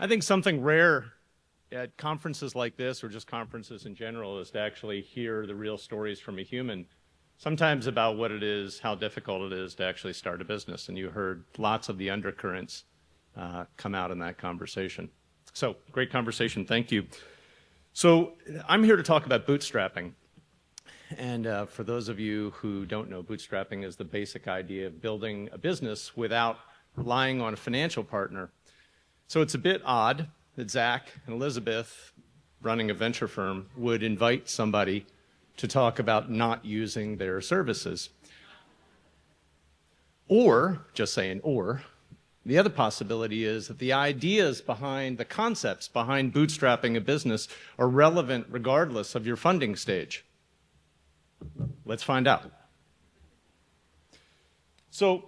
I think something rare at conferences like this, or just conferences in general, is to actually hear the real stories from a human, sometimes about what it is, how difficult it is to actually start a business. And you heard lots of the undercurrents come out in that conversation. So, great conversation, thank you. So, I'm here to talk about bootstrapping. And for those of you who don't know, bootstrapping is the basic idea of building a business without relying on a financial partner. So it's a bit odd that Zach and Elizabeth, running a venture firm, would invite somebody to talk about not using their services. Or, just saying or, the other possibility is that the ideas behind, the concepts behind bootstrapping a business are relevant regardless of your funding stage. Let's find out. So,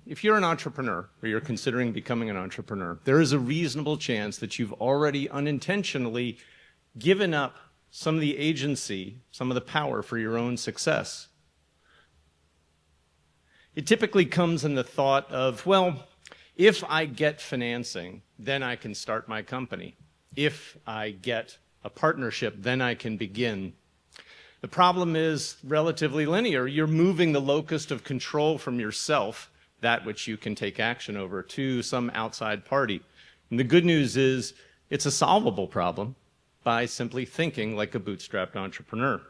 if you're an entrepreneur, or you're considering becoming an entrepreneur, there is a reasonable chance that you've already unintentionally given up some of the agency, some of the power for your own success. It typically comes in the thought of, well, if I get financing, then I can start my company. If I get a partnership, then I can begin. The problem is relatively linear. You're moving the locus of control from yourself, that which you can take action over, to some outside party. And the good news is it's a solvable problem by simply thinking like a bootstrapped entrepreneur.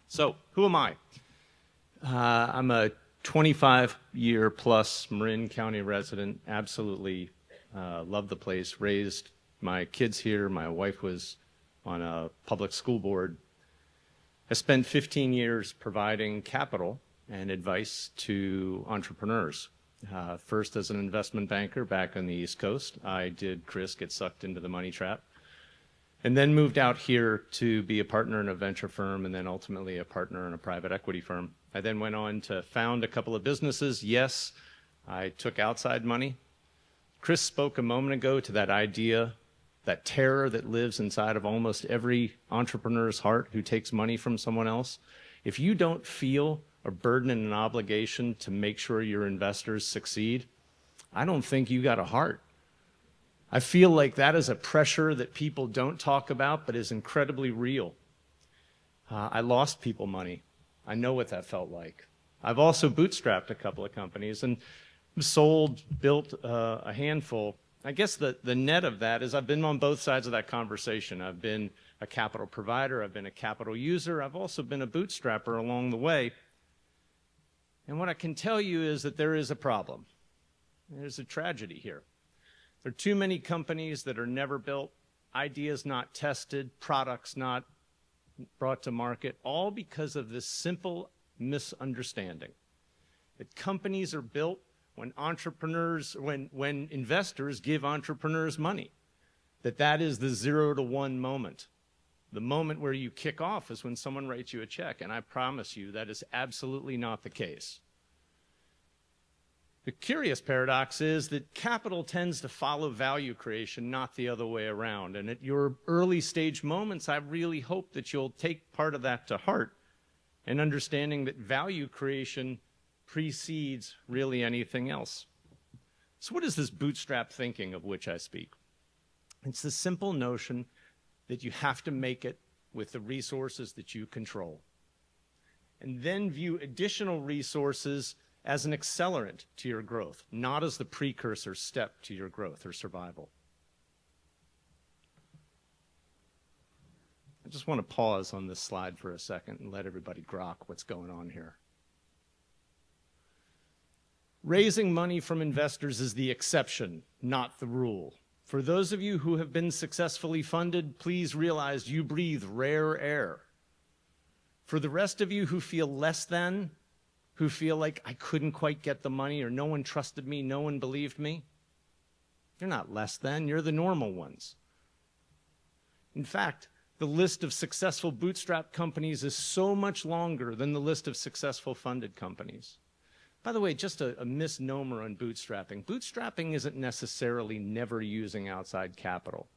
So, who am I? I'm a 25-year plus Marin County resident, absolutely love the place, raised my kids here, my wife was on a public school board. I spent 15 years providing capital and advice to entrepreneurs. First as an investment banker back on the East Coast. I did, Chris, get sucked into the money trap. And then moved out here to be a partner in a venture firm and then ultimately a partner in a private equity firm. I then went on to found a couple of businesses. Yes, I took outside money. Chris spoke a moment ago to that idea, that terror that lives inside of almost every entrepreneur's heart who takes money from someone else. If you don't feel a burden and an obligation to make sure your investors succeed, I don't think you got a heart. I feel like that is a pressure that people don't talk about, but is incredibly real. I lost people money. I know what that felt like. I've also bootstrapped a couple of companies and sold, built a handful. I guess the net of that is I've been on both sides of that conversation. I've been a capital provider, I've been a capital user, I've also been a bootstrapper along the way. And what I can tell you is that there is a problem. There's a tragedy here. There are too many companies that are never built, ideas not tested, products not brought to market, all because of this simple misunderstanding. That companies are built when entrepreneurs, when investors give entrepreneurs money. That is the 0 to 1 moment. The moment where you kick off is when someone writes you a check, and I promise you that is absolutely not the case. The curious paradox is that capital tends to follow value creation, not the other way around. And at your early stage moments, I really hope that you'll take part of that to heart and understanding that value creation precedes really anything else. So what is this bootstrap thinking of which I speak? It's the simple notion that you have to make it with the resources that you control, and then view additional resources as an accelerant to your growth, not as the precursor step to your growth or survival. I just want to pause on this slide for a second and let everybody grok what's going on here. Raising money from investors is the exception, not the rule. For those of you who have been successfully funded, please realize you breathe rare air. For the rest of you who feel less than, who feel like I couldn't quite get the money or no one trusted me, no one believed me, you're not less than, you're the normal ones. In fact, the list of successful bootstrap companies is so much longer than the list of successful funded companies. By the way, just a misnomer on bootstrapping. Bootstrapping isn't necessarily never using outside capital.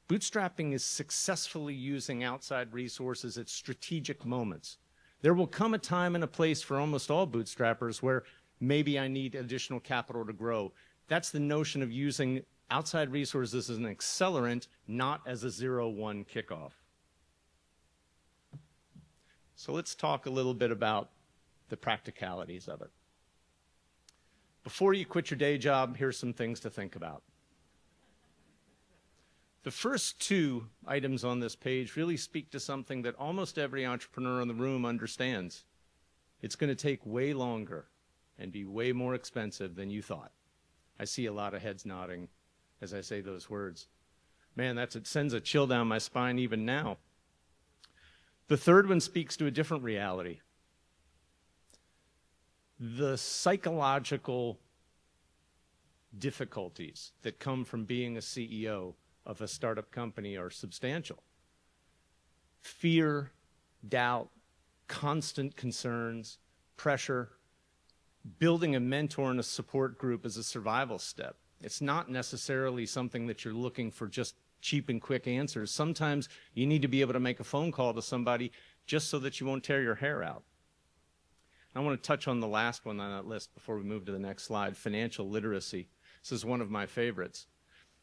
Bootstrapping is successfully using outside resources at strategic moments. There will come a time and a place for almost all bootstrappers where maybe I need additional capital to grow. That's the notion of using outside resources as an accelerant, not as a 0-1 kickoff. So let's talk a little bit about the practicalities of it. Before you quit your day job, here's some things to think about. The first two items on this page really speak to something that almost every entrepreneur in the room understands. It's going to take way longer and be way more expensive than you thought. I see a lot of heads nodding as I say those words. Man, it sends a chill down my spine even now. The third one speaks to a different reality. The psychological difficulties that come from being a CEO of a startup company are substantial. Fear, doubt, constant concerns, pressure. Building a mentor and a support group is a survival step. It's not necessarily something that you're looking for just cheap and quick answers. Sometimes you need to be able to make a phone call to somebody just so that you won't tear your hair out. I want to touch on the last one on that list before we move to the next slide, financial literacy. This is one of my favorites.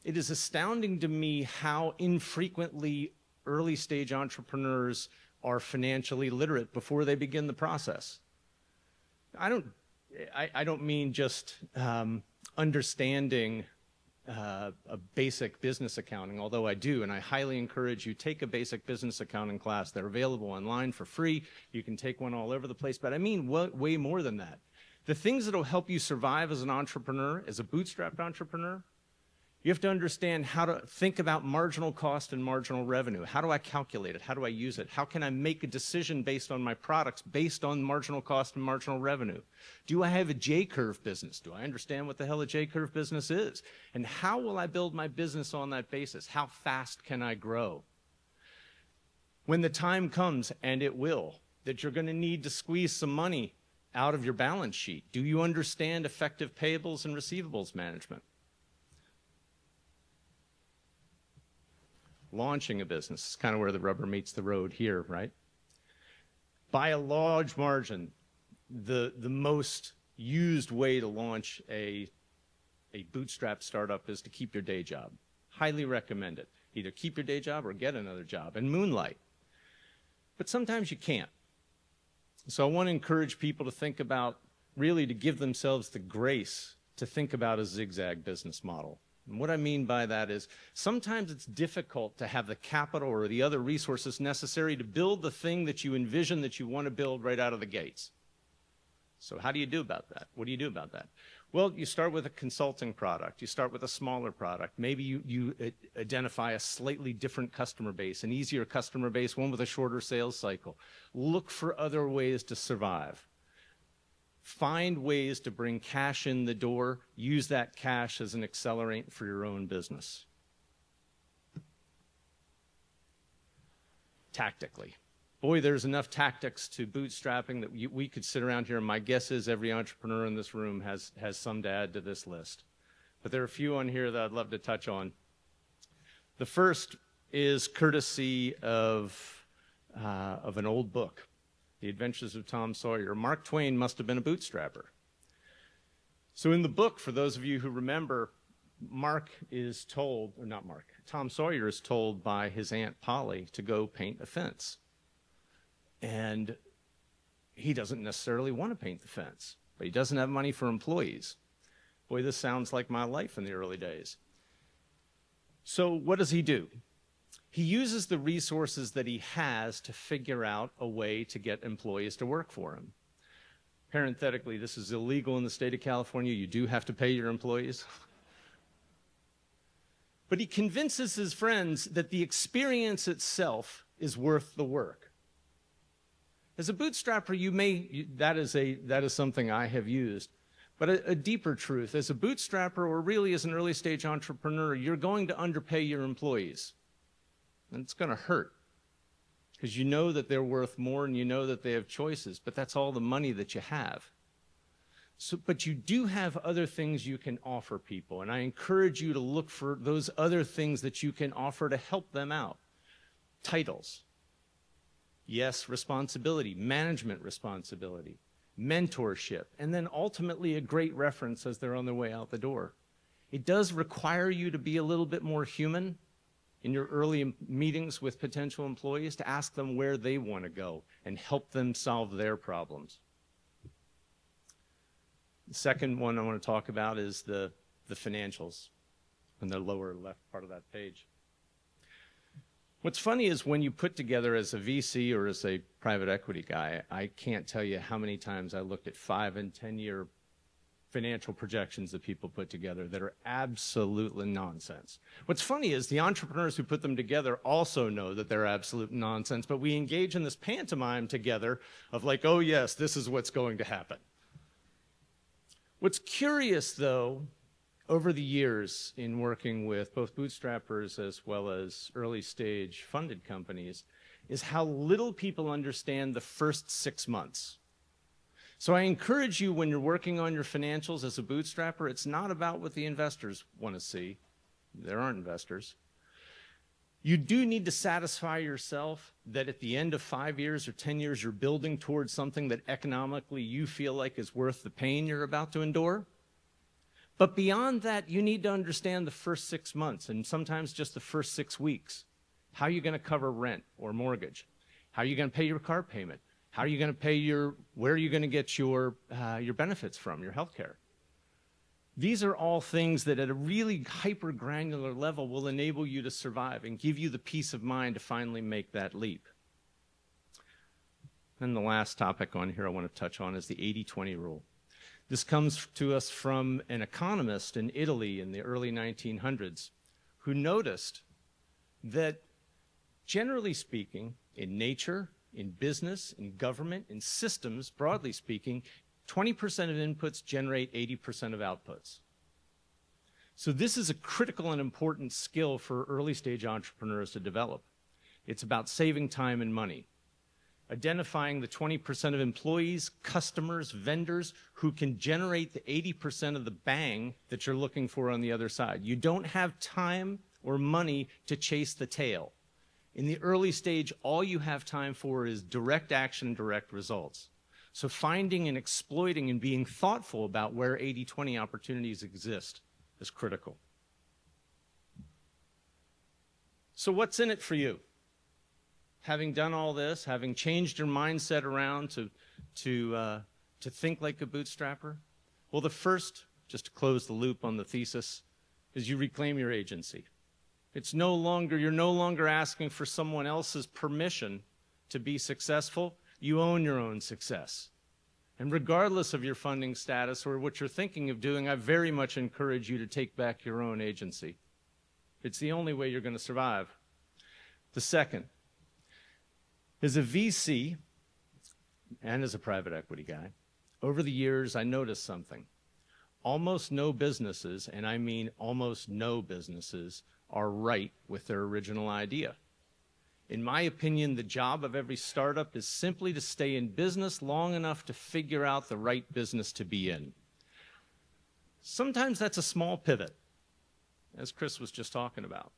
It is astounding to me how infrequently early stage entrepreneurs are financially literate before they begin the process. I don't mean just understanding a basic business accounting, although I do, and I highly encourage you, take a basic business accounting class. They're available online for free. You can take one all over the place, but I mean way more than that. The things that will help you survive as an entrepreneur, as a bootstrapped entrepreneur, you have to understand how to think about marginal cost and marginal revenue. How do I calculate it? How do I use it? How can I make a decision based on my products, based on marginal cost and marginal revenue? Do I have a J-curve business? Do I understand what the hell a J-curve business is? And how will I build my business on that basis? How fast can I grow? When the time comes, and it will, that you're going to need to squeeze some money out of your balance sheet, do you understand effective payables and receivables management? Launching a business is kind of where the rubber meets the road here, right? By a large margin, the most used way to launch a bootstrap startup is to keep your day job. Highly recommend it. Either keep your day job or get another job and moonlight. But sometimes you can't. So I want to encourage people to think about, really to give themselves the grace to think about a zigzag business model. And what I mean by that is sometimes it's difficult to have the capital or the other resources necessary to build the thing that you envision that you want to build right out of the gates. So how do you do about that? What do you do about that? Well, you start with a consulting product. You start with a smaller product. Maybe you identify a slightly different customer base, an easier customer base, one with a shorter sales cycle. Look for other ways to survive. Find ways to bring cash in the door. Use that cash as an accelerant for your own business. Tactically. Boy, there's enough tactics to bootstrapping that we could sit around here, and my guess is every entrepreneur in this room has some to add to this list. But there are a few on here that I'd love to touch on. The first is courtesy of an old book. The Adventures of Tom Sawyer. Mark Twain must have been a bootstrapper. So in the book, for those of you who remember, Tom Sawyer is told by his Aunt Polly to go paint a fence. And he doesn't necessarily want to paint the fence, but he doesn't have money for employees. Boy, this sounds like my life in the early days. So what does he do? He uses the resources that he has to figure out a way to get employees to work for him. Parenthetically, this is illegal in the state of California. You do have to pay your employees. But he convinces his friends that the experience itself is worth the work. As a bootstrapper, that is something I have used. But a deeper truth, as a bootstrapper or really as an early stage entrepreneur, you're going to underpay your employees. And it's going to hurt because you know that they're worth more and you know that they have choices, but that's all the money that you have. But you do have other things you can offer people, and I encourage you to look for those other things that you can offer to help them out. Titles. Yes, responsibility, management responsibility, mentorship, and then ultimately a great reference as they're on their way out the door. It does require you to be a little bit more human in your early meetings with potential employees, to ask them where they want to go and help them solve their problems. The second one I want to talk about is the financials in the lower left part of that page. What's funny is when you put together as a VC or as a private equity guy, I can't tell you how many times I looked at 5 and 10-year financial projections that people put together that are absolutely nonsense. What's funny is the entrepreneurs who put them together also know that they're absolute nonsense, but we engage in this pantomime together of like, oh yes, this is what's going to happen. What's curious though, over the years in working with both bootstrappers as well as early stage funded companies, is how little people understand the first 6 months. So I encourage you, when you're working on your financials as a bootstrapper, it's not about what the investors want to see. There aren't investors. You do need to satisfy yourself that at the end of 5 years or 10 years, you're building towards something that economically you feel like is worth the pain you're about to endure. But beyond that, you need to understand the first 6 months, and sometimes just the first 6 weeks. How are you going to cover rent or mortgage? How are you going to pay your car payment? How are you going to pay where are you going to get your benefits from, your health care? These are all things that at a really hyper-granular level will enable you to survive and give you the peace of mind to finally make that leap. And the last topic on here I want to touch on is the 80-20 rule. This comes to us from an economist in Italy in the early 1900s who noticed that, generally speaking, in nature, in business, in government, in systems, broadly speaking, 20% of inputs generate 80% of outputs. So this is a critical and important skill for early stage entrepreneurs to develop. It's about saving time and money, identifying the 20% of employees, customers, vendors who can generate the 80% of the bang that you're looking for on the other side. You don't have time or money to chase the tail. In the early stage, all you have time for is direct action, direct results. So finding and exploiting and being thoughtful about where 80-20 opportunities exist is critical. So what's in it for you? Having done all this, having changed your mindset around to think like a bootstrapper, well, the first, just to close the loop on the thesis, is you reclaim your agency. You're no longer asking for someone else's permission to be successful. You own your own success. And regardless of your funding status or what you're thinking of doing, I very much encourage you to take back your own agency. It's the only way you're going to survive. The second, as a VC and as a private equity guy, over the years I noticed something. Almost no businesses, and I mean almost no businesses, are right with their original idea. In my opinion, the job of every startup is simply to stay in business long enough to figure out the right business to be in. Sometimes that's a small pivot, as Chris was just talking about.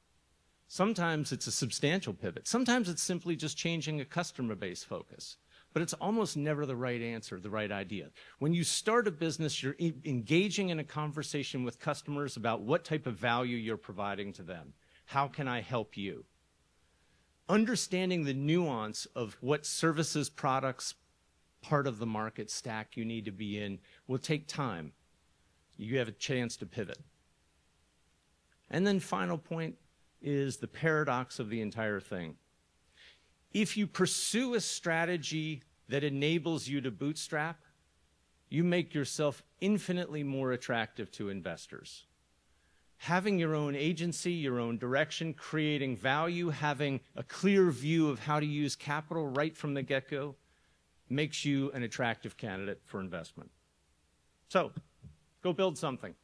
Sometimes it's a substantial pivot. Sometimes it's simply just changing a customer base focus. But it's almost never the right answer, the right idea. When you start a business, you're engaging in a conversation with customers about what type of value you're providing to them. How can I help you? Understanding the nuance of what services, products, part of the market stack you need to be in will take time. You have a chance to pivot. And then final point is the paradox of the entire thing. If you pursue a strategy that enables you to bootstrap, you make yourself infinitely more attractive to investors. Having your own agency, your own direction, creating value, having a clear view of how to use capital right from the get-go makes you an attractive candidate for investment. So, go build something.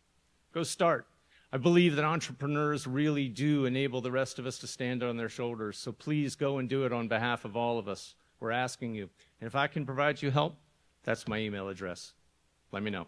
Go start. I believe that entrepreneurs really do enable the rest of us to stand on their shoulders, so please go and do it on behalf of all of us. We're asking you. And if I can provide you help, that's my email address. Let me know.